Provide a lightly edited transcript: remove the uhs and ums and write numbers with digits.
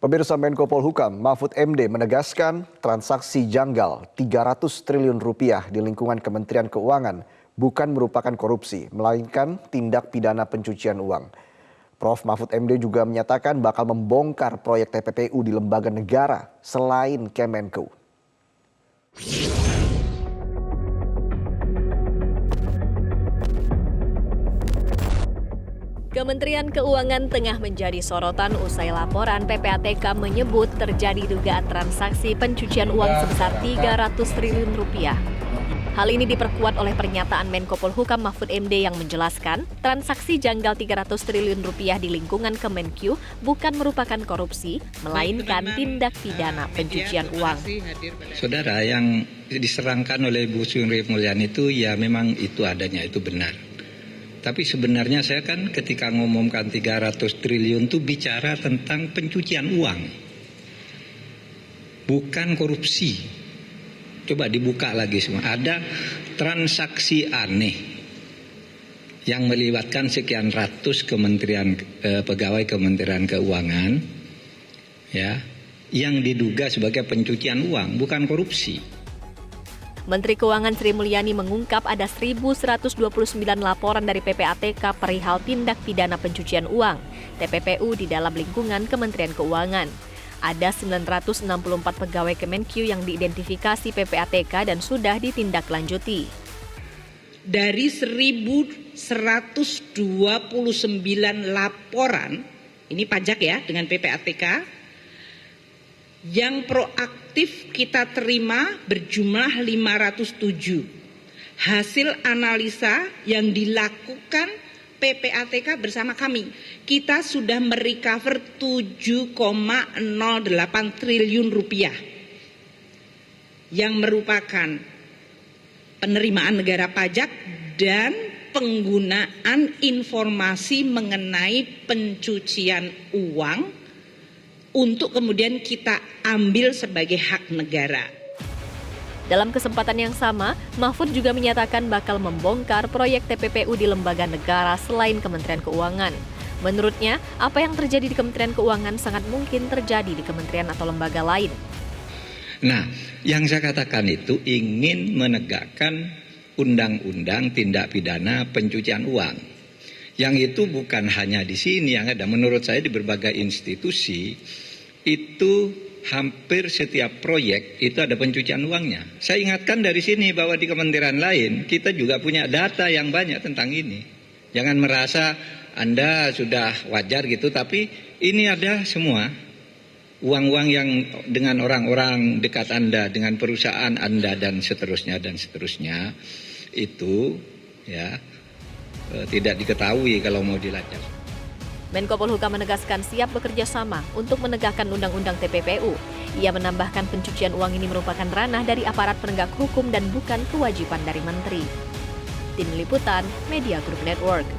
Pemirsa Menko Polhukam Mahfud MD menegaskan transaksi janggal 300 triliun rupiah di lingkungan Kementerian Keuangan bukan merupakan korupsi, melainkan tindak pidana pencucian uang. Prof. Mahfud MD juga menyatakan bakal membongkar proyek TPPU di lembaga negara selain Kemenko. Kementerian Keuangan tengah menjadi sorotan usai laporan PPATK menyebut terjadi dugaan transaksi pencucian uang sebesar 300 triliun rupiah. Hal ini diperkuat oleh pernyataan Menko Polhukam Mahfud MD yang menjelaskan transaksi janggal 300 triliun rupiah di lingkungan Kemenq bukan merupakan korupsi, melainkan tindak pidana pencucian uang. Saudara, yang diserangkan oleh Bu Sri Mulyani itu ya memang itu adanya, itu benar. Tapi sebenarnya saya kan ketika ngomongkan 300 triliun itu bicara tentang pencucian uang. Bukan korupsi. Coba dibuka lagi semua. Ada transaksi aneh yang melibatkan sekian ratus pegawai Kementerian Keuangan ya, yang diduga sebagai pencucian uang, bukan korupsi. Menteri Keuangan Sri Mulyani mengungkap ada 1.129 laporan dari PPATK perihal tindak pidana pencucian uang (TPPU) di dalam lingkungan Kementerian Keuangan. Ada 964 pegawai Kemenq yang diidentifikasi PPATK dan sudah ditindaklanjuti. Dari 1.129 laporan, ini pajak ya dengan PPATK, yang proaktif kita terima berjumlah 507. Hasil analisa yang dilakukan PPATK bersama kami, kita sudah merecover 7,08 triliun rupiah yang merupakan penerimaan negara pajak dan penggunaan informasi mengenai pencucian uang untuk kemudian kita ambil sebagai hak negara. Dalam kesempatan yang sama, Mahfud juga menyatakan bakal membongkar proyek TPPU di lembaga negara selain Kementerian Keuangan. Menurutnya, apa yang terjadi di Kementerian Keuangan sangat mungkin terjadi di kementerian atau lembaga lain. Nah, yang saya katakan itu ingin menegakkan undang-undang tindak pidana pencucian uang. Yang itu bukan hanya di sini yang ada, menurut saya di berbagai institusi itu hampir setiap proyek itu ada pencucian uangnya. Saya ingatkan dari sini bahwa di kementerian lain kita juga punya data yang banyak tentang ini. Jangan merasa Anda sudah wajar gitu, tapi ini ada semua. Uang-uang yang dengan orang-orang dekat Anda, dengan perusahaan Anda dan seterusnya itu ya tidak diketahui kalau mau dilacak. Menko Polhukam menegaskan siap bekerja sama untuk menegakkan undang-undang TPPU. Ia menambahkan pencucian uang ini merupakan ranah dari aparat penegak hukum dan bukan kewajiban dari menteri. Tim Liputan Media Group Network.